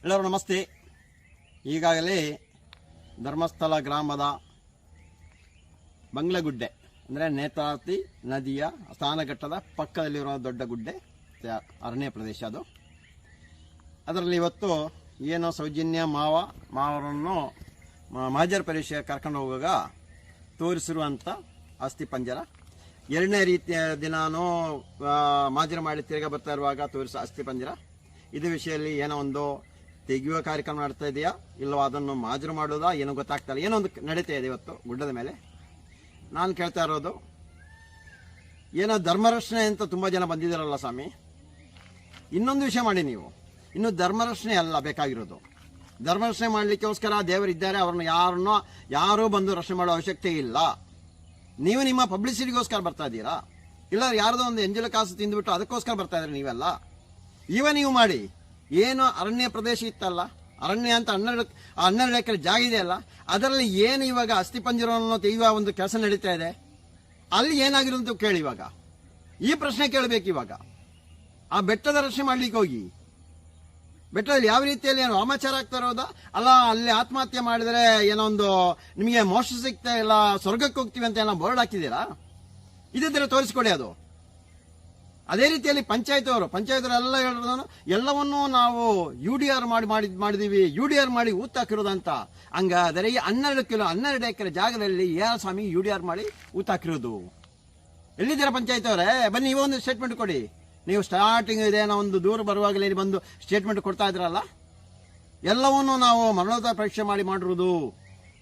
ಎಲ್ಲರೂ ನಮಸ್ತೆ. ಈಗಾಗಲೇ ಧರ್ಮಸ್ಥಳ ಗ್ರಾಮದ ಬಂಗ್ಲಗುಡ್ಡೆ ಅಂದರೆ ನೇತ್ರಾವತಿ ನದಿಯ ಸ್ನಾನಘಟ್ಟದ ಪಕ್ಕದಲ್ಲಿರುವ ದೊಡ್ಡ ಗುಡ್ಡೆ ಅರಣ್ಯ ಪ್ರದೇಶ. ಅದರಲ್ಲಿ ಇವತ್ತು ಏನೋ ಸೌಜನ್ಯ ಮಾವರನ್ನು ಮಾಜರ್ ಪ್ರದೇಶ ಕರ್ಕೊಂಡು ಹೋಗುವಾಗ ತೋರಿಸಿರುವಂಥ ಅಸ್ಥಿ ಪಂಜರ. ಎರಡನೇ ರೀತಿಯ ದಿನಾನು ಮಾಜರ್ ಮಾಡಿ ತಿರುಗ ಬರ್ತಾ ಇರುವಾಗ ತೋರಿಸೋ ಅಸ್ಥಿ ಪಂಜರ. ಇದು ವಿಷಯದಲ್ಲಿ ಏನೋ ಒಂದು ತೆಗೆಯುವ ಕಾರ್ಯಕ್ರಮ ಮಾಡ್ತಾ ಇದೆಯಾ ಇಲ್ಲವೋ ಅದನ್ನು ಮಾಜರು ಮಾಡೋದಾ ಏನೋ ಗೊತ್ತಾಗ್ತಾಯಿಲ್ಲ. ಏನೋ ಒಂದು ನಡೀತಾ ಇದೆ ಇವತ್ತು ಗುಡ್ಡದ ಮೇಲೆ. ನಾನು ಕೇಳ್ತಾ ಇರೋದು, ಏನೋ ಧರ್ಮರಕ್ಷಣೆ ಅಂತ ತುಂಬ ಜನ ಬಂದಿದ್ದಾರಲ್ಲ ಸ್ವಾಮಿ, ಇನ್ನೊಂದು ವಿಷಯ ಮಾಡಿ ನೀವು. ಇನ್ನು ಧರ್ಮರಕ್ಷಣೆ ಅಲ್ಲ ಬೇಕಾಗಿರೋದು. ಧರ್ಮರಕ್ಷಣೆ ಮಾಡಲಿಕ್ಕೋಸ್ಕರ ದೇವರಿದ್ದಾರೆ, ಅವ್ರನ್ನ ಯಾರೂ ಬಂದು ರಕ್ಷಣೆ ಮಾಡೋ ಅವಶ್ಯಕತೆ ಇಲ್ಲ. ನೀವು ನಿಮ್ಮ ಪಬ್ಲಿಸಿಟಿಗೋಸ್ಕರ ಬರ್ತಾ ಇದ್ದೀರಾ, ಇಲ್ಲ ಯಾರ್ದೋ ಒಂದು ಎಂಜಲ ಕಾಸು ತಿಂದುಬಿಟ್ಟು ಅದಕ್ಕೋಸ್ಕರ ಬರ್ತಾ ಇದ್ದೀರಿ ನೀವೆಲ್ಲ. ನೀವು ಮಾಡಿ. ಏನು ಅರಣ್ಯ ಪ್ರದೇಶ ಇತ್ತಲ್ಲ, ಅರಣ್ಯ ಅಂತ 12 ಎಕರೆ ಜಾಗ ಇದೆಯಲ್ಲ, ಅದರಲ್ಲಿ ಏನು ಇವಾಗ ಅಸ್ಥಿಪಂಜರವನ್ನು ತೆಗೆಯುವ ಒಂದು ಕೆಲಸ ನಡೀತಾ ಇದೆ, ಅಲ್ಲಿ ಏನಾಗಿರೋದು ಕೇಳಿ. ಇವಾಗ ಈ ಪ್ರಶ್ನೆ ಕೇಳಬೇಕು. ಇವಾಗ ಆ ಬೆಟ್ಟದ ರಕ್ಷಣೆ ಮಾಡ್ಲಿಕ್ಕೆ ಹೋಗಿ ಬೆಟ್ಟದಲ್ಲಿ ಯಾವ ರೀತಿಯಲ್ಲಿ ಏನು ವಾಮಾಚಾರ ಆಗ್ತಾ ಇರೋದಾ, ಅಲ್ಲ ಅಲ್ಲಿ ಆತ್ಮಹತ್ಯೆ ಮಾಡಿದರೆ ಏನೋ ಒಂದು ನಿಮಗೆ ಮೋಕ್ಷ ಸಿಗ್ತಾ ಇಲ್ಲ, ಸ್ವರ್ಗಕ್ಕೆ ಹೋಗ್ತೀವಿ ಅಂತ ಏನೋ ಬೋರ್ಡ್ ಹಾಕಿದ್ದೀರಾ? ಇದೇ ತೋರಿಸ್ಕೊಡಿ. ಅದು ಅದೇ ರೀತಿಯಲ್ಲಿ ಪಂಚಾಯತವರೆಲ್ಲ ಹೇಳಿದ್ರು ಎಲ್ಲವನ್ನೂ ನಾವು UDR ಮಾಡಿದೀವಿ, UDR ಮಾಡಿ ಊತಾಕಿರೋದಂತ. ಹಂಗಾದರೆ ಈ 12 ಎಕರೆ ಜಾಗದಲ್ಲಿ ಯಾವ ಸ್ವಾಮಿ UDR ಮಾಡಿ ಊತಾಕಿರೋದು? ಎಲ್ಲಿದ್ದೀರಾ ಪಂಚಾಯತವರೇ? ಬನ್ನಿ, ನೀವೊಂದು ಸ್ಟೇಟ್ಮೆಂಟ್ ಕೊಡಿ. ನೀವು ಸ್ಟಾರ್ಟಿಂಗ್ ಇದೇನೋ ಒಂದು ದೂರ ಬರುವಾಗಲೇ ಬಂದು ಸ್ಟೇಟ್ಮೆಂಟ್ ಕೊಡ್ತಾ ಇದ್ರಲ್ಲ, ಎಲ್ಲವನ್ನೂ ನಾವು ಮರಣೋತ್ತರ ಪರೀಕ್ಷೆ ಮಾಡಿರೋದು.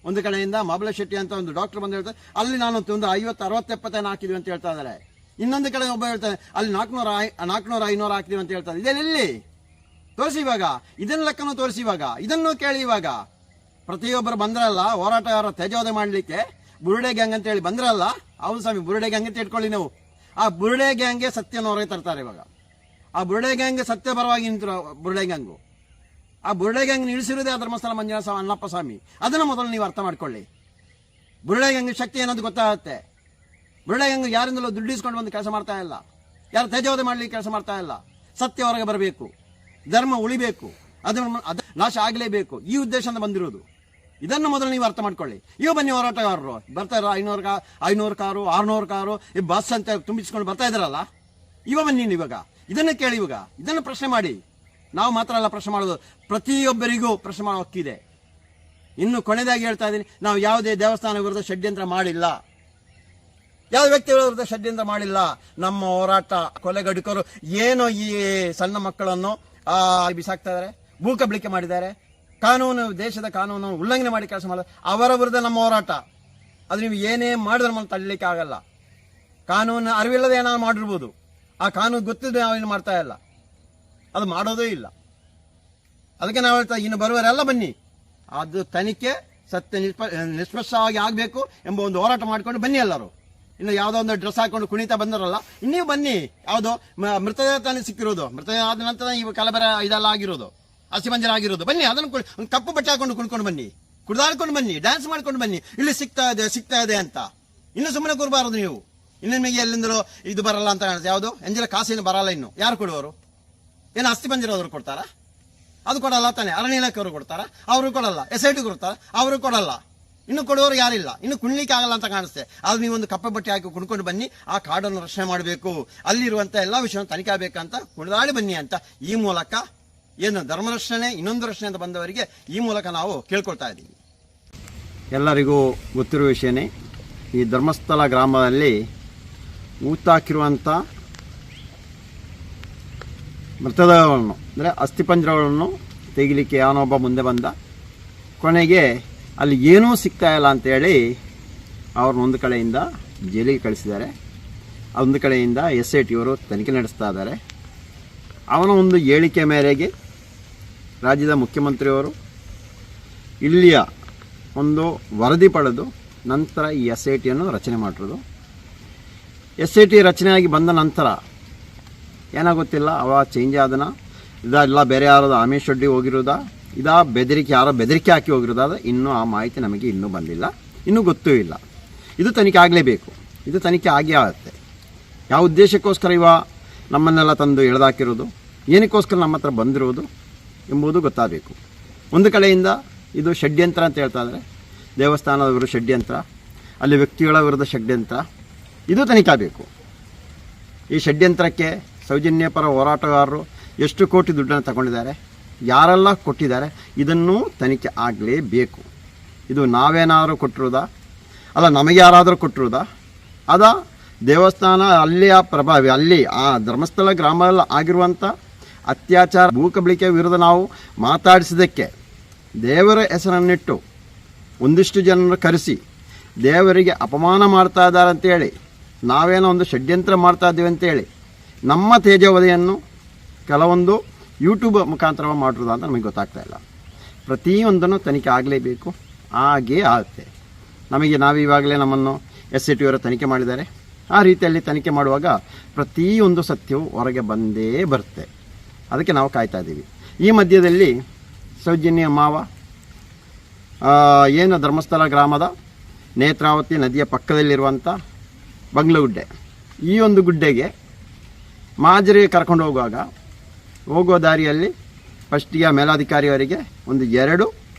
ಒಂದು ಕಡೆಯಿಂದ ಮಾಬಲ ಶೆಟ್ಟಿ ಅಂತ ಒಂದು ಡಾಕ್ಟರ್ ಬಂದು ಹೇಳ್ತಾರೆ, ಅಲ್ಲಿ ನಾನು ಒಂದು 50, 60, 70 ಹಾಕಿದ್ವಿ ಅಂತ ಹೇಳ್ತಾ ಇದ್ದಾರೆ. ಇನ್ನೊಂದು ಕಡೆ ಒಬ್ಬ ಹೇಳ್ತಾನೆ ಅಲ್ಲಿ 400, 500 ಹಾಕ್ತೀವಿ ಅಂತ ಹೇಳ್ತಾರೆ. ಇದೆಲ್ಲಿ ತೋರಿಸಿ ಇವಾಗ, ಇದನ್ನ ಲೆಕ್ಕನೂ ತೋರಿಸಿ ಇವಾಗ, ಇದನ್ನು ಕೇಳಿ. ಇವಾಗ ಪ್ರತಿಯೊಬ್ಬರು ಬಂದ್ರಲ್ಲ ಹೋರಾಟಗಾರ ತೇಜೋದಯ ಮಾಡಲಿಕ್ಕೆ, ಬುರುಡೆ ಗ್ಯಾಂಗ್ ಅಂತ ಹೇಳಿ ಬಂದ್ರಲ್ಲ, ಹೌದು ಸ್ವಾಮಿ ಬುರುಡೆ ಗ್ಯಾಂಗ್ ಅಂತ ಇಟ್ಕೊಳ್ಳಿ ನಾವು. ಆ ಬುರುಡೆ ಗ್ಯಾಂಗ್ಗೆ ಸತ್ಯನ ಹೊರಗೆ ತರ್ತಾರೆ ಇವಾಗ. ಆ ಬುರುಡೆ ಗ್ಯಾಂಗ್ ಸತ್ಯ ಪರವಾಗಿ ನಿಂತಿರೋ ಬುರುಡೆ ಗ್ಯಾಂಗು. ಆ ಬುರುಡೆ ಗ್ಯಾಂಗ್ ನಿಲ್ಲಿಸಿರೋದೇ ಆ ಧರ್ಮಸ್ಥಳ ಮಂಜುನಾಥ ಅಣ್ಣಪ್ಪ ಸ್ವಾಮಿ. ಅದನ್ನು ಮೊದಲು ನೀವು ಅರ್ಥ ಮಾಡ್ಕೊಳ್ಳಿ. ಬುರುಡೆ ಗ್ಯಾಂಗ್ ಶಕ್ತಿ ಅನ್ನೋದು ಗೊತ್ತಾಗುತ್ತೆ. ಬುರುಡೆ ಗ್ಯಾಂಗ್ ಯಾರಿಂದಲೂ ದುಡ್ಡು ಇಸ್ಕೊಂಡು ಬಂದು ಕೆಲಸ ಮಾಡ್ತಾ ಇಲ್ಲ, ಯಾರು ತೇಜೋವಧೆ ಮಾಡ್ಲಿಕ್ಕೆ ಕೆಲಸ ಮಾಡ್ತಾ ಇಲ್ಲ. ಸತ್ಯ ಹೊರಗೆ ಬರಬೇಕು, ಧರ್ಮ ಉಳಿಬೇಕು, ಅದನ್ನು ನಾಶ ಆಗಲೇಬೇಕು, ಈ ಉದ್ದೇಶದಿಂದ ಬಂದಿರೋದು. ಇದನ್ನು ಮೊದಲು ನೀವು ಅರ್ಥ ಮಾಡ್ಕೊಳ್ಳಿ. ಇವ ಬನ್ನಿ ಹೋರಾಟಗಾರರು ಬರ್ತಾ ಇರೋ 500 ಕಾರು 600 ಕಾರು ಈ ಬಸ್ ಅಂತ ತುಂಬಿಸ್ಕೊಂಡು ಬರ್ತಾ ಇದ್ದಾರಲ್ಲ, ಇವ ಬನ್ನಿ ಇವಾಗ ಇದನ್ನು ಕೇಳಿ. ಇವಾಗ ಇದನ್ನು ಪ್ರಶ್ನೆ ಮಾಡಿ. ನಾವು ಮಾತ್ರ ಅಲ್ಲ ಪ್ರಶ್ನೆ ಮಾಡೋದು, ಪ್ರತಿಯೊಬ್ಬರಿಗೂ ಪ್ರಶ್ನೆ ಮಾಡೋ ಹಕ್ಕಿದೆ. ಇನ್ನು ಕೊನೆಯದಾಗಿ ಹೇಳ್ತಾ ಇದ್ದೀನಿ, ನಾವು ಯಾವುದೇ ದೇವಸ್ಥಾನ ವಿರುದ್ಧ ಷಡ್ಯಂತ್ರ ಮಾಡಿಲ್ಲ, ಯಾವ ವ್ಯಕ್ತಿ ವಿರುದ್ಧ ಷಡ್ಯಂತ್ರ ಮಾಡಿಲ್ಲ. ನಮ್ಮ ಹೋರಾಟ ಕೊಲೆಗಡುಕರು ಏನೋ ಈ ಸಣ್ಣ ಮಕ್ಕಳನ್ನು ಬಿಸಾಕ್ತಾ ಇದ್ದಾರೆ, ಭೂಕಬಳಿಕೆ ಮಾಡಿದ್ದಾರೆ, ಕಾನೂನು ದೇಶದ ಕಾನೂನು ಉಲ್ಲಂಘನೆ ಮಾಡಿ ಕೆಲಸ ಮಾಡಿದ ಅವರ ವಿರುದ್ಧ ನಮ್ಮ ಹೋರಾಟ. ಅದು ನೀವು ಏನೇ ಮಾಡಿದ್ರೆ ನಮ್ಮನ್ನು ತಳ್ಳಲಿಕ್ಕೆ ಆಗಲ್ಲ. ಕಾನೂನು ಅರಿವಿಲ್ಲದೆ ಏನಾದ್ರು ಮಾಡಿರ್ಬೋದು, ಆ ಕಾನೂನು ಗೊತ್ತಿದ್ದು ನಾವೇನು ಮಾಡ್ತಾ ಇಲ್ಲ, ಅದು ಮಾಡೋದೇ ಇಲ್ಲ. ಅದಕ್ಕೆ ನಾವು ಹೇಳ್ತಾ ಇನ್ನು ಬರುವವರೆಲ್ಲ ಬನ್ನಿ, ಅದು ತನಿಖೆ ಸತ್ಯ ನಿಷ್ಪಕ್ಷವಾಗಿ ಆಗಬೇಕು ಎಂಬ ಒಂದು ಹೋರಾಟ ಮಾಡಿಕೊಂಡು ಬನ್ನಿ ಎಲ್ಲರೂ. ಇನ್ನು ಯಾವುದೋ ಒಂದು ಡ್ರೆಸ್ ಹಾಕೊಂಡು ಕುಣಿತಾ ಬಂದರಲ್ಲ, ಇನ್ನೀವು ಬನ್ನಿ. ಯಾವುದೋ ಮೃತದೇಹ ತಾನೇ ಸಿಕ್ಕಿರೋದು, ಮೃತದೇಹ ಆದ ನಂತರ ಇವು ಕಲಬರ ಇದೆಲ್ಲ ಆಗಿರೋದು, ಅಸ್ಥಿಪಂಜರ ಆಗಿರೋದು. ಬನ್ನಿ, ಅದನ್ನು ಒಂದು ಕಪ್ಪು ಬಟ್ಟೆ ಹಾಕೊಂಡು ಕುಣ್ಕೊಂಡು ಬನ್ನಿ, ಕುಡ್ದಾಡ್ಕೊಂಡು ಬನ್ನಿ, ಡ್ಯಾನ್ಸ್ ಮಾಡ್ಕೊಂಡು ಬನ್ನಿ. ಇಲ್ಲಿ ಸಿಗ್ತಾ ಇದೆ ಅಂತ ಇನ್ನು ಸುಮ್ಮನೆ ಕೂರಬಾರದು ನೀವು. ಇನ್ನು ನಿಮಗೆ ಎಲ್ಲಿಂದಲೂ ಇದು ಬರಲ್ಲ ಅಂತ ಕಾಣುತ್ತೆ. ಯಾವುದು ಎಂಜಲ ಕಾಸಿನ ಬರಲ್ಲ. ಇನ್ನು ಯಾರು ಕೊಡುವರು? ಏನು ಅಸ್ಥಿಪಂಜರ ಅವರು ಕೊಡ್ತಾರಾ? ಅದು ಕೊಡಲ್ಲ ತಾನೆ. ಅರಣ್ಯ ಇಲಾಖೆಯವರು ಕೊಡ್ತಾರ? ಅವರು ಕೊಡಲ್ಲ. SIT ಕೊಡ್ತಾರ? ಅವರು ಕೊಡಲ್ಲ. ಇನ್ನು ಕೊಡುವವರು ಯಾರಿಲ್ಲ. ಇನ್ನು ಕುಣ್ಲಿಕ್ಕೆ ಆಗಲ್ಲ ಅಂತ ಕಾಣಿಸುತ್ತೆ. ಆದ್ರೆ ನೀವೊಂದು ಕಪ್ಪೆ ಬಟ್ಟೆ ಹಾಕಿ ಕುಣ್ಕೊಂಡು ಬನ್ನಿ, ಆ ಕಾಡನ್ನು ರಕ್ಷಣೆ ಮಾಡಬೇಕು, ಅಲ್ಲಿರುವಂತ ಎಲ್ಲಾ ವಿಷಯವನ್ನು ತನಿಖೆ ಆಗಬೇಕಂತ ಕುಣಿದಾಡಿ ಬನ್ನಿ ಅಂತ ಈ ಮೂಲಕ ಏನು ಧರ್ಮರಕ್ಷಣೆ ಇನ್ನೊಂದು ರಕ್ಷಣೆ ಅಂತ ಬಂದವರಿಗೆ ಈ ಮೂಲಕ ನಾವು ಕೇಳ್ಕೊಳ್ತಾ ಇದ್ದೀವಿ. ಎಲ್ಲರಿಗೂ ಗೊತ್ತಿರುವ ವಿಷಯನೇ, ಈ ಧರ್ಮಸ್ಥಳ ಗ್ರಾಮದಲ್ಲಿ ಊತಾಕಿರುವಂಥ ಮೃತದೇಹಗಳನ್ನು ಅಂದರೆ ಅಸ್ಥಿಪಂಜರಗಳನ್ನು ತೆಗಿಲಿಕ್ಕೆ ಯಾವನೊಬ್ಬ ಮುಂದೆ ಬಂದ. ಕೊನೆಗೆ ಅಲ್ಲಿ ಏನೂ ಸಿಗ್ತಾ ಇಲ್ಲ ಅಂತೇಳಿ ಅವ್ರನ್ನ ಒಂದು ಕಡೆಯಿಂದ ಜೈಲಿಗೆ ಕಳಿಸಿದ್ದಾರೆ, ಒಂದು ಕಡೆಯಿಂದ SIT ಅವರು ತನಿಖೆ ನಡೆಸ್ತಾ ಇದ್ದಾರೆ. ಅವನ ಒಂದು ಹೇಳಿಕೆ ಮೇರೆಗೆ ರಾಜ್ಯದ ಮುಖ್ಯಮಂತ್ರಿಯವರು ಇಲ್ಲಿಯ ಒಂದು ವರದಿ ಪಡೆದು ನಂತರ ಈ SITಯನ್ನು ರಚನೆ ಮಾಡಿರೋದು. SIT ರಚನೆಯಾಗಿ ಬಂದ ನಂತರ ಏನಾಗೊತ್ತಿಲ್ಲ, ಅವ ಚೇಂಜ್ ಆದನ ಇದೆಲ್ಲ ಬೇರೆ ಯಾರು ಆಮೇಶ್ ರೆಡ್ಡಿ ಹೋಗಿರೋದಾ, ಇದಾ ಬೆದರಿಕೆ ಯಾರೋ ಬೆದರಿಕೆ ಹಾಕಿ ಹೋಗಿರೋದಾದ ಇನ್ನೂ ಆ ಮಾಹಿತಿ ನಮಗೆ ಇನ್ನೂ ಬಂದಿಲ್ಲ, ಇನ್ನೂ ಗೊತ್ತೂ ಇಲ್ಲ. ಇದು ತನಿಖೆ ಆಗಲೇಬೇಕು, ಇದು ತನಿಖೆ ಆಗೇ ಆಗುತ್ತೆ. ಯಾವ ಉದ್ದೇಶಕ್ಕೋಸ್ಕರ ನಮ್ಮನ್ನೆಲ್ಲ ತಂದು ಎಳೆದಾಕಿರೋದು, ಏನಕ್ಕೋಸ್ಕರ ನಮ್ಮ ಹತ್ರ ಬಂದಿರೋದು, ಎಂಬುದು ಗೊತ್ತಾಗಬೇಕು. ಒಂದು ಕಡೆಯಿಂದ ಇದು ಷಡ್ಯಂತ್ರ ಅಂತ ಹೇಳ್ತಾ ಇದ್ದಾರೆ, ದೇವಸ್ಥಾನದ ವಿರುದ್ಧ ಷಡ್ಯಂತ್ರ, ಅಲ್ಲಿ ವ್ಯಕ್ತಿಗಳ ವಿರುದ್ಧ ಷಡ್ಯಂತ್ರ, ಇದು ತನಿಖೆ ಆಗಬೇಕು. ಈ ಷಡ್ಯಂತ್ರಕ್ಕೆ ಸೌಜನ್ಯ ಪರ ಹೋರಾಟಗಾರರು ಎಷ್ಟು ಕೋಟಿ ದುಡ್ಡನ್ನು ತಗೊಂಡಿದ್ದಾರೆ, ಯಾರೆಲ್ಲ ಕೊಟ್ಟಿದ್ದಾರೆ, ಇದನ್ನು ತನಿಖೆ ಆಗಲೇಬೇಕು. ಇದು ನಾವೇನಾದರೂ ಕೊಟ್ಟಿರೋದಾ, ಅಲ್ಲ ನಮಗೆ ಯಾರಾದರೂ ಕೊಟ್ಟಿರೋದಾ, ಅದ ದೇವಸ್ಥಾನ ಅಲ್ಲಿಯ ಪ್ರಭಾವಿ, ಅಲ್ಲಿ ಆ ಧರ್ಮಸ್ಥಳ ಗ್ರಾಮದಲ್ಲಿ ಆಗಿರುವಂಥ ಅತ್ಯಾಚಾರ ಭೂಕಬಳಿಕೆ ವಿರುದ್ಧ ನಾವು ಮಾತಾಡಿಸಿದ್ದಕ್ಕೆ ದೇವರ ಹೆಸರನ್ನಿಟ್ಟು ಒಂದಿಷ್ಟು ಜನರನ್ನು ಕರೆಸಿ ದೇವರಿಗೆ ಅಪಮಾನ ಮಾಡ್ತಾ ಇದ್ದಾರೆ ಅಂತೇಳಿ, ನಾವೇನೋ ಒಂದು ಷಡ್ಯಂತ್ರ ಮಾಡ್ತಾ ಇದ್ದೀವಿ ಅಂತೇಳಿ ನಮ್ಮ ತೇಜೋವಧೆಯನ್ನು ಕೆಲವೊಂದು ಯೂಟ್ಯೂಬ್ ಮುಖಾಂತರ ಮಾಡಿರೋದು ಅಂತ ನಮಗೆ ಗೊತ್ತಾಗ್ತಾ ಇಲ್ಲ. ಪ್ರತಿಯೊಂದನ್ನು ತನಿಖೆ ಆಗಲೇಬೇಕು, ಹಾಗೇ ಆಗುತ್ತೆ. ನಾವಿವಾಗಲೇ ನಮ್ಮನ್ನು SIT ಅವರ ತನಿಖೆ ಮಾಡಿದ್ದಾರೆ. ಆ ರೀತಿಯಲ್ಲಿ ತನಿಖೆ ಮಾಡುವಾಗ ಪ್ರತಿಯೊಂದು ಸತ್ಯವು ಹೊರಗೆ ಬಂದೇ ಬರುತ್ತೆ. ಅದಕ್ಕೆ ನಾವು ಕಾಯ್ತಾ ಇದ್ದೀವಿ. ಈ ಮಧ್ಯದಲ್ಲಿ ಸೌಜನ್ಯ ಮಾವ ಏನು ಧರ್ಮಸ್ಥಳ ಗ್ರಾಮದ ನೇತ್ರಾವತಿ ನದಿಯ ಪಕ್ಕದಲ್ಲಿರುವಂಥ ಬಂಗ್ಲಗುಡ್ಡೆ, ಈ ಒಂದು ಗುಡ್ಡೆಗೆ ಮಾಜರಿ ಕರ್ಕೊಂಡು ಹೋಗೋ ದಾರಿಯಲ್ಲಿ ಫಸ್ಟಿಗೆ ಮೇಲಾಧಿಕಾರಿಯವರಿಗೆ 2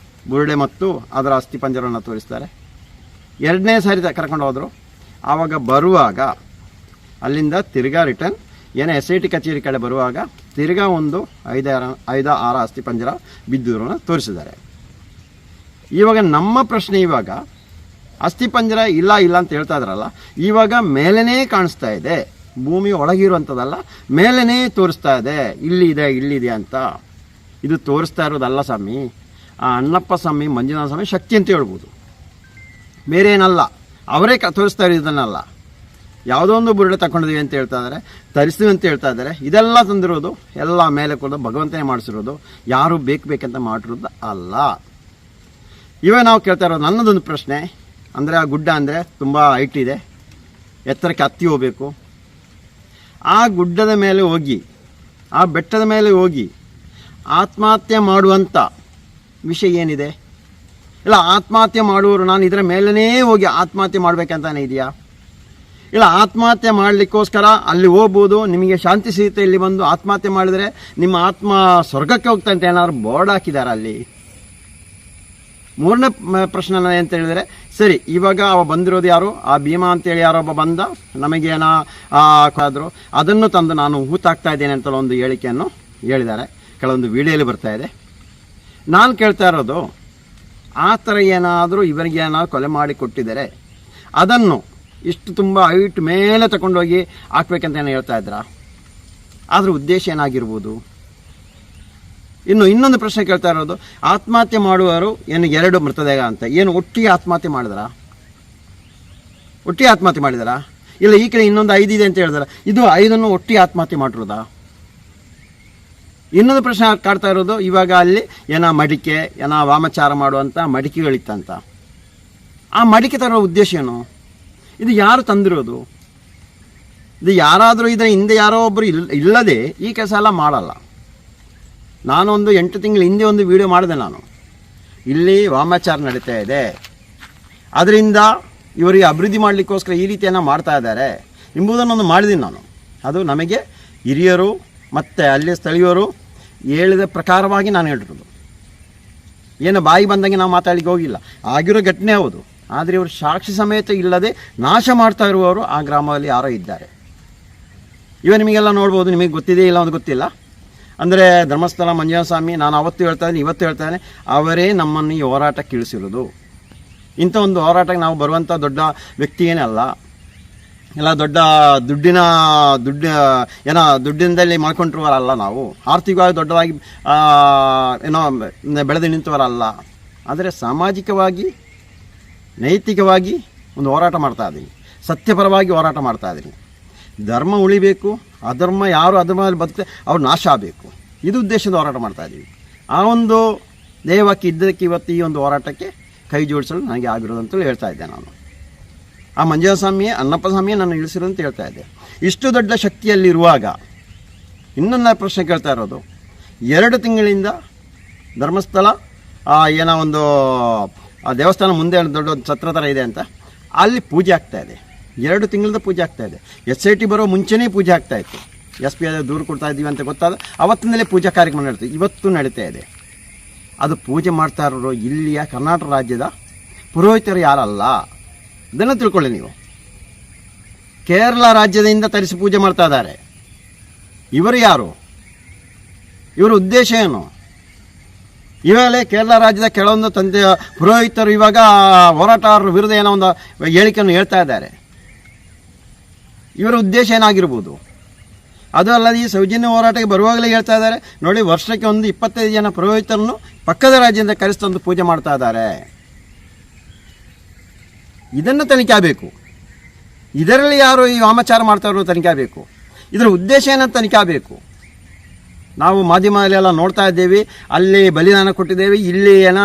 ಬುರುಡೆ ಮತ್ತು ಅದರ ಅಸ್ಥಿಪಂಜರವನ್ನು ತೋರಿಸ್ತಾರೆ. 2ನೇ ಸಾರಿ ಕರ್ಕೊಂಡು ಹೋದರು. ಆವಾಗ ಬರುವಾಗ ಅಲ್ಲಿಂದ ತಿರ್ಗಾ ರಿಟರ್ನ್ ಏನೋ SIT ಕಚೇರಿ ಕಡೆ ಬರುವಾಗ ತಿರ್ಗಾ ಒಂದು 5-6 ಅಸ್ಥಿಪಂಜರ ಬಿದ್ದಿರೋನ ತೋರಿಸಿದ್ದಾರೆ. ಇವಾಗ ನಮ್ಮ ಪ್ರಶ್ನೆ, ಇವಾಗ ಅಸ್ಥಿಪಂಜರ ಇಲ್ಲ ಅಂತ ಹೇಳ್ತಾ ಇದ್ರಲ್ಲ, ಇವಾಗ ಮೇಲೇ ಕಾಣಿಸ್ತಾ ಇದೆ, ಭೂಮಿ ಒಳಗಿರುವಂಥದ್ದಲ್ಲ, ಮೇಲೇ ತೋರಿಸ್ತಾ ಇದೆ, ಇಲ್ಲಿದೆ ಅಂತ. ಇದು ತೋರಿಸ್ತಾ ಇರೋದಲ್ಲ ಸ್ವಾಮಿ, ಆ ಅಣ್ಣಪ್ಪ ಸ್ವಾಮಿ, ಮಂಜುನಾಥ ಸ್ವಾಮಿ ಶಕ್ತಿ ಅಂತ ಹೇಳ್ಬೋದು, ಬೇರೆ ಏನಲ್ಲ. ಅವರೇ ತೋರಿಸ್ತಾ ಇರೋದನ್ನಲ್ಲ. ಯಾವುದೋ ಒಂದು ಬುರುಡೆ ತಗೊಂಡಿದ್ದೀವಿ ಅಂತ ಹೇಳ್ತಾ ಇದ್ದಾರೆ, ತರಿಸ್ತೀವಿ ಅಂತ ಹೇಳ್ತಾ ಇದ್ದಾರೆ. ಇದೆಲ್ಲ ತಂದಿರೋದು ಎಲ್ಲ ಮೇಲೆ ಕೂಡ ಭಗವಂತನೇ ಮಾಡಿಸಿರೋದು, ಯಾರು ಬೇಕಂತ ಮಾಡಿರೋದು ಅಲ್ಲ. ಇವಾಗ ನಾವು ಕೇಳ್ತಾ ಇರೋದು, ನನ್ನದೊಂದು ಪ್ರಶ್ನೆ ಅಂದರೆ, ಆ ಗುಡ್ಡ ಅಂದರೆ ತುಂಬ ಹೈಟ್ ಇದೆ, ಎತ್ತರಕ್ಕೆ ಹತ್ತಿ ಹೋಗಬೇಕು. ಆ ಗುಡ್ಡದ ಮೇಲೆ ಹೋಗಿ, ಆ ಬೆಟ್ಟದ ಮೇಲೆ ಹೋಗಿ ಆತ್ಮಹತ್ಯೆ ಮಾಡುವಂಥ ವಿಷಯ ಏನಿದೆ? ಇಲ್ಲ ಆತ್ಮಹತ್ಯೆ ಮಾಡುವವರು ನಾನು ಇದರ ಮೇಲೇ ಹೋಗಿ ಆತ್ಮಹತ್ಯೆ ಮಾಡಬೇಕಂತಾನೆ ಇದೆಯಾ? ಇಲ್ಲ ಆತ್ಮಹತ್ಯೆ ಮಾಡಲಿಕ್ಕೋಸ್ಕರ ಅಲ್ಲಿ ಹೋಗ್ಬೋದು, ನಿಮಗೆ ಶಾಂತಿ ಸಿಗುತ್ತೆ, ಇಲ್ಲಿ ಬಂದು ಆತ್ಮಹತ್ಯೆ ಮಾಡಿದರೆ ನಿಮ್ಮ ಆತ್ಮ ಸ್ವರ್ಗಕ್ಕೆ ಹೋಗ್ತಾ ಅಂತ ಏನಾದ್ರು ಬೋರ್ಡ್ ಹಾಕಿದ್ದಾರೆ ಅಲ್ಲಿ? 3ನೇ ಪ್ರಶ್ನೆ ಅಂತ ಹೇಳಿದರೆ, ಸರಿ ಇವಾಗ ಅವ ಬಂದಿರೋದು ಯಾರು? ಆ ಭೀಮಾ ಅಂತೇಳಿ ಯಾರೊಬ್ಬ ಬಂದ, ನಮಗೇನೋ ಆದ್ರು, ಅದನ್ನು ತಂದು ನಾನು ಹೂತಾಕ್ತಾ ಇದ್ದೇನೆ ಅಂತ ಒಂದು ಹೇಳಿಕೆಯನ್ನು ಹೇಳಿದ್ದಾರೆ, ಕೆಲವೊಂದು ವಿಡಿಯೋಲಿ ಬರ್ತಾ ಇದೆ. ನಾನು ಕೇಳ್ತಾ ಇರೋದು, ಆ ಥರ ಏನಾದರೂ ಇವರಿಗೆ ಏನಾದ್ರು ಕೊಲೆ ಮಾಡಿ ಕೊಟ್ಟಿದ್ದಾರೆ, ಅದನ್ನು ಇಷ್ಟು ತುಂಬ ಹೈಟ್ ಮೇಲೆ ತಗೊಂಡೋಗಿ ಹಾಕ್ಬೇಕಂತ ಏನೋ ಹೇಳ್ತಾ ಇದ್ರಾ? ಆದ್ರ ಉದ್ದೇಶ ಏನಾಗಿರ್ಬೋದು? ಇನ್ನೊಂದು ಪ್ರಶ್ನೆ ಕೇಳ್ತಾ ಇರೋದು, ಆತ್ಮಹತ್ಯೆ ಮಾಡುವವರು ಏನು 2 ಮೃತದೇಹ ಅಂತ ಏನು ಒಟ್ಟಿಗೆ ಆತ್ಮಹತ್ಯೆ ಮಾಡಿದಾರಾ? ಒಟ್ಟಿಗೆ ಆತ್ಮಹತ್ಯೆ ಮಾಡಿದಾರಾ? ಇಲ್ಲ ಈ ಕಡೆ ಇನ್ನೊಂದು 5 ಇದೆ ಅಂತ ಹೇಳಿದಾರ, ಇದು 5 ಒಟ್ಟಿಗೆ ಆತ್ಮಹತ್ಯೆ ಮಾಡಿರೋದಾ? ಇನ್ನೊಂದು ಪ್ರಶ್ನೆ ಕಾಡ್ತಾ ಇರೋದು, ಇವಾಗ ಅಲ್ಲಿ ಮಡಿಕೆ ವಾಮಾಚಾರ ಮಾಡುವಂಥ ಮಡಿಕೆಗಳಿತ್ತಂತ, ಆ ಮಡಿಕೆ ತರೋ ಉದ್ದೇಶ ಏನು? ಇದು ಯಾರು ತಂದಿರೋದು? ಇದು ಯಾರಾದರೂ ಇದರ ಹಿಂದೆ ಯಾರೋ ಒಬ್ಬರು ಇಲ್ಲದೆ ಈ ಕೆಲಸ ಎಲ್ಲ ಮಾಡಲ್ಲ. ನಾನೊಂದು 8 ತಿಂಗಳ ಹಿಂದೆ ಒಂದು ವಿಡಿಯೋ ಮಾಡಿದೆ. ನಾನು ಇಲ್ಲಿ ವಾಮಾಚಾರ ನಡೀತಾ ಇದೆ, ಅದರಿಂದ ಇವರಿಗೆ ಅಭಿವೃದ್ಧಿ ಮಾಡಲಿಕ್ಕೋಸ್ಕರ ಈ ರೀತಿಯನ್ನು ಮಾಡ್ತಾ ಇದ್ದಾರೆ ಎಂಬುದನ್ನೊಂದು ಮಾಡಿದ್ದೀನಿ ನಾನು. ಅದು ನಮಗೆ ಹಿರಿಯರು ಮತ್ತು ಅಲ್ಲಿ ಸ್ಥಳೀಯರು ಹೇಳಿದ ಪ್ರಕಾರವಾಗಿ ನಾನು ಹೇಳಿರೋದು. ಏನು ಬಾಯಿ ಬಂದಂಗೆ ನಾವು ಮಾತಾಡಲಿಕ್ಕೆ ಹೋಗಿಲ್ಲ, ಆಗಿರೋ ಘಟನೆ ಹೌದು. ಆದರೆ ಇವರು ಸಾಕ್ಷಿ ಸಮೇತ ಇಲ್ಲದೆ ನಾಶ ಮಾಡ್ತಾ ಇರುವವರು ಆ ಗ್ರಾಮದಲ್ಲಿ ಯಾರೋ ಇದ್ದಾರೆ. ಇವ ನಿಮಗೆಲ್ಲ ನೋಡ್ಬೋದು, ನಿಮಗೆ ಗೊತ್ತಿದೆ ಇಲ್ಲ ಅಂತ ಗೊತ್ತಿಲ್ಲ. ಅಂದರೆ ಧರ್ಮಸ್ಥಳ ಮಂಜುನಾಥ ಸ್ವಾಮಿ, ನಾನು ಅವತ್ತು ಹೇಳ್ತಾ ಇದ್ದೀನಿ, ಇವತ್ತು ಹೇಳ್ತಾ ಇದ್ದೀನಿ, ಅವರೇ ನಮ್ಮನ್ನು ಈ ಹೋರಾಟಕ್ಕೆ ಇಳಿಸಿರೋದು. ಇಂಥ ಒಂದು ಹೋರಾಟಕ್ಕೆ ನಾವು ಬರುವಂಥ ದೊಡ್ಡ ವ್ಯಕ್ತಿ ಏನಲ್ಲ, ಎಲ್ಲ ದೊಡ್ಡ ದುಡ್ಡಿಂದಲ್ಲಿ ಮಾಡ್ಕೊಂಡಿರುವವರಲ್ಲ. ನಾವು ಆರ್ಥಿಕವಾಗಿ ದೊಡ್ಡದಾಗಿ ಬೆಳೆದು ನಿಂತವರಲ್ಲ. ಆದರೆ ಸಾಮಾಜಿಕವಾಗಿ ನೈತಿಕವಾಗಿ ಒಂದು ಹೋರಾಟ ಮಾಡ್ತಾ ಇದ್ದೀನಿ, ಸತ್ಯಪರವಾಗಿ ಹೋರಾಟ ಮಾಡ್ತಾ ಇದ್ದೀನಿ. ಧರ್ಮ ಉಳಿಬೇಕು, ಅಧರ್ಮ ಯಾರು ಅಧರ್ಮದಲ್ಲಿ ಬದುಕ್ತಾರೆ ಅವ್ರು ನಾಶ ಆಗಬೇಕು, ಇದು ಉದ್ದೇಶದ ಹೋರಾಟ ಮಾಡ್ತಾ ಇದ್ದೀವಿ. ಆ ಒಂದು ದೇಹವಾಕ್ಯ ಇದ್ದಕ್ಕೆ ಇವತ್ತು ಈ ಒಂದು ಹೋರಾಟಕ್ಕೆ ಕೈ ಜೋಡಿಸಲು ನನಗೆ ಆಗಿರೋದಂತಲೂ ಹೇಳ್ತಾ ಇದ್ದೆ. ನಾನು ಆ ಮಂಜುನಾಥ ಸ್ವಾಮಿಯೇ, ಅಣ್ಣಪ್ಪ ಸ್ವಾಮಿಯೇ ನನ್ನ ಇಳಿಸಿರೋದು ಅಂತ ಹೇಳ್ತಾ ಇದ್ದೆ. ಇಷ್ಟು ದೊಡ್ಡ ಶಕ್ತಿಯಲ್ಲಿರುವಾಗ ಇನ್ನೊಂದು ಪ್ರಶ್ನೆ ಕೇಳ್ತಾ ಇರೋದು, 2 ತಿಂಗಳಿಂದ ಧರ್ಮಸ್ಥಳ ಏನೋ ಒಂದು ದೇವಸ್ಥಾನ ಮುಂದೆ ದೊಡ್ಡ ಛತ್ರ ಥರ ಇದೆ ಅಂತ, ಅಲ್ಲಿ ಪೂಜೆ ಆಗ್ತಾ ಇದೆ. 2 ತಿಂಗಳಿಂದ ಪೂಜೆ ಆಗ್ತಾ ಇದೆ. SIT ಬರೋ ಮುಂಚೆನೇ ಪೂಜೆ ಆಗ್ತಾ ಇತ್ತು. SP ದೂರು ಕೊಡ್ತಾ ಇದ್ದೀವಿ ಅಂತ ಗೊತ್ತಾದ ಅವತ್ತಿನಲ್ಲೇ ಪೂಜಾ ಕಾರ್ಯಕ್ರಮ ನಡೀತದೆ, ಇವತ್ತು ನಡೀತಾ ಇದೆ. ಅದು ಪೂಜೆ ಮಾಡ್ತಾ ಇರೋರು ಇಲ್ಲಿಯ ಕರ್ನಾಟಕ ರಾಜ್ಯದ ಪುರೋಹಿತರು ಯಾರಲ್ಲ, ಇದನ್ನು ತಿಳ್ಕೊಳ್ಳಿ ನೀವು. ಕೇರಳ ರಾಜ್ಯದಿಂದ ತರಿಸಿ ಪೂಜೆ ಮಾಡ್ತಾ ಇದ್ದಾರೆ. ಇವರು ಯಾರು? ಇವರ ಉದ್ದೇಶ ಏನು? ಇವಾಗಲೇ ಕೇರಳ ರಾಜ್ಯದ ಕೆಲವೊಂದು ಪುರೋಹಿತರು ಇವಾಗ ಹೋರಾಟಗಾರರ ವಿರುದ್ಧ ಏನೋ ಒಂದು ಹೇಳಿಕೆಯನ್ನು ಹೇಳ್ತಾ ಇದ್ದಾರೆ. ಇವರ ಉದ್ದೇಶ ಏನಾಗಿರ್ಬೋದು? ಅದು ಅಲ್ಲದೆ ಈ ಸೌಜನ್ಯ ಹೋರಾಟಕ್ಕೆ ಬರುವಾಗಲೇ ಹೇಳ್ತಾ ಇದ್ದಾರೆ, ನೋಡಿ ವರ್ಷಕ್ಕೆ ಒಂದು 25 ಜನ ಪುರೋಹಿತರನ್ನು ಪಕ್ಕದ ರಾಜ್ಯದಿಂದ ಕರೆಸ್ತಂದು ಪೂಜೆ ಮಾಡ್ತಾ ಇದ್ದಾರೆ. ಇದನ್ನು ತನಿಖೆ ಆಗಬೇಕು. ಇದರಲ್ಲಿ ಯಾರು ಈ ವಾಮಾಚಾರ ಮಾಡ್ತಾ ಇರೋ ತನಿಖೆ ಆಗಬೇಕು. ಇದರ ಉದ್ದೇಶ ಏನಂತ ತನಿಖೆ ಆಗಬೇಕು. ನಾವು ಮಾಧ್ಯಮದಲ್ಲೆಲ್ಲ ನೋಡ್ತಾ ಇದ್ದೇವೆ, ಅಲ್ಲಿ ಬಲಿದಾನ ಕೊಟ್ಟಿದ್ದೇವೆ, ಇಲ್ಲಿ ಏನೋ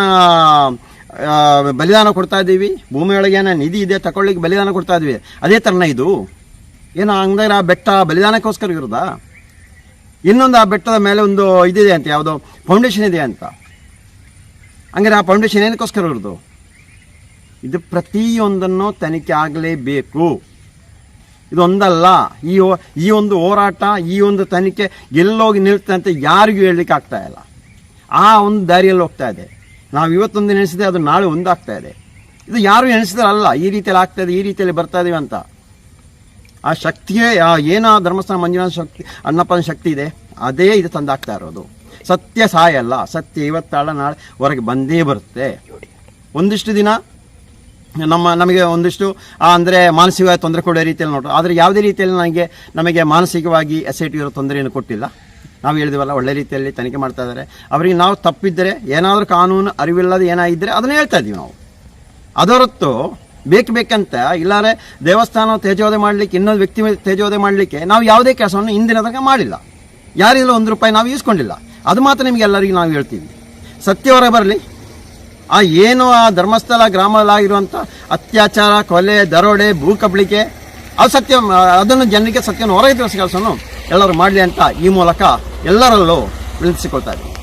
ಬಲಿದಾನ ಕೊಡ್ತಾ ಇದ್ದೀವಿ, ಭೂಮಿಯೊಳಗೆ ಏನೋ ನಿಧಿ ಇದೆ ತಗೊಳ್ಳಿಕ್ಕೆ ಬಲಿದಾನ ಕೊಡ್ತಾ ಇದ್ವಿ. ಅದೇ ಥರನ ಇದು ಏನೋ ಹಂಗಾರೆ ಆ ಬೆಟ್ಟ ಬಲಿದಾನಕ್ಕೋಸ್ಕರ ಇರೋದಾ? ಇನ್ನೊಂದು ಆ ಬೆಟ್ಟದ ಮೇಲೆ ಒಂದು ಇದಿದೆ ಅಂತ, ಯಾವುದೋ ಫೌಂಡೇಶನ್ ಇದೆ ಅಂತ. ಹಂಗಾರೆ ಆ ಫೌಂಡೇಶನ್ ಏನಕ್ಕೋಸ್ಕರ ಇರೋದು? ಇದು ಪ್ರತಿಯೊಂದನ್ನು ತನಿಖೆ ಆಗಲೇಬೇಕು. ಇದೊಂದಲ್ಲ, ಈ ಒಂದು ಹೋರಾಟ, ಈ ಒಂದು ತನಿಖೆ ಎಲ್ಲೋಗಿ ನಿಲ್ತದೆ ಅಂತ ಯಾರಿಗೂ ಹೇಳಲಿಕ್ಕೆ ಆಗ್ತಾ ಇಲ್ಲ. ಆ ಒಂದು ದಾರಿಯಲ್ಲಿ ಹೋಗ್ತಾ ಇದೆ. ನಾವು ಇವತ್ತೊಂದು ನೆನೆಸಿದೆ, ಅದು ನಾಳೆ ಒಂದಾಗ್ತಾ ಇದೆ. ಇದು ಯಾರು ಎಣಿಸಿದ್ರಲ್ಲ, ಈ ರೀತಿಯಲ್ಲಿ ಆಗ್ತಾ ಇದೆ, ಈ ರೀತಿಯಲ್ಲಿ ಬರ್ತಾ ಇದೀವಿ ಅಂತ. ಆ ಶಕ್ತಿಯೇ ಏನೋ ಧರ್ಮಸ್ಥಳ ಮಂಜುನಾಥ ಶಕ್ತಿ, ಅನ್ನಪ್ಪನ ಶಕ್ತಿ ಇದೆ, ಅದೇ ಇದು ತಂದಾಗ್ತಾ ಇರೋದು. ಸತ್ಯ ಸಾಯಲ್ಲ, ಸತ್ಯ ಇವತ್ತಾಳ ನಾಳೆ ಹೊರಗೆ ಬಂದೇ ಬರುತ್ತೆ. ಒಂದಿಷ್ಟು ದಿನ ನಮಗೆ ಒಂದಿಷ್ಟು ಅಂದರೆ ಮಾನಸಿಕವಾಗಿ ತೊಂದರೆ ಕೊಡೋ ರೀತಿಯಲ್ಲಿ ನೋಡ್ರು, ಆದರೆ ಯಾವುದೇ ರೀತಿಯಲ್ಲಿ ನಮಗೆ ಮಾನಸಿಕವಾಗಿ SIT ಇರೋ ತೊಂದರೆಯನ್ನು ಕೊಟ್ಟಿಲ್ಲ. ನಾವು ಹೇಳಿದ್ವಲ್ಲ, ಒಳ್ಳೆ ರೀತಿಯಲ್ಲಿ ತನಿಖೆ ಮಾಡ್ತಾ ಇದ್ದಾರೆ. ಅವರಿಗೆ ನಾವು ತಪ್ಪಿದ್ದರೆ, ಏನಾದರೂ ಕಾನೂನು ಅರಿವಿಲ್ಲದೆ ಏನಾಗಿದ್ದರೆ ಅದನ್ನು ಹೇಳ್ತಾ ಇದ್ದೀವಿ ನಾವು. ಅದರೊತ್ತು ಬೇಕಂತ ಇಲ್ಲಾರೆ ದೇವಸ್ಥಾನ ತೇಜೋವಧೆ ಮಾಡಲಿಕ್ಕೆ, ಇನ್ನೊಂದು ವ್ಯಕ್ತಿ ತೇಜೋವಧೆ ಮಾಡಲಿಕ್ಕೆ ನಾವು ಯಾವುದೇ ಕೆಲಸವನ್ನು ಹಿಂದಿನ ತನಕ ಮಾಡಿಲ್ಲ. ಯಾರಿಲ್ಲ ₹1 ನಾವು ಈಸ್ಕೊಂಡಿಲ್ಲ. ಅದು ಮಾತ್ರ ನಿಮಗೆಲ್ಲರಿಗೂ ನಾವು ಹೇಳ್ತೀವಿ. ಸತ್ಯ ಹೊರ ಬರಲಿ. ಏನು ಆ ಧರ್ಮಸ್ಥಳ ಗ್ರಾಮದಲ್ಲಾಗಿರುವಂಥ ಅತ್ಯಾಚಾರ, ಕೊಲೆ, ದರೋಡೆ, ಭೂ ಕಬಳಿಕೆ, ಅದು ಸತ್ಯ, ಅದನ್ನು ಜನರಿಗೆ ಸತ್ಯವನ್ನು ಹೊರಗೆ ತೋರಿಸೋ ಕೆಲಸವನ್ನು ಎಲ್ಲರೂ ಮಾಡಲಿ ಅಂತ ಈ ಮೂಲಕ ಎಲ್ಲರಲ್ಲೂ ವಿನಂತಿಸಿಕೊಳ್ತಾ ಇದ್ದೀವಿ.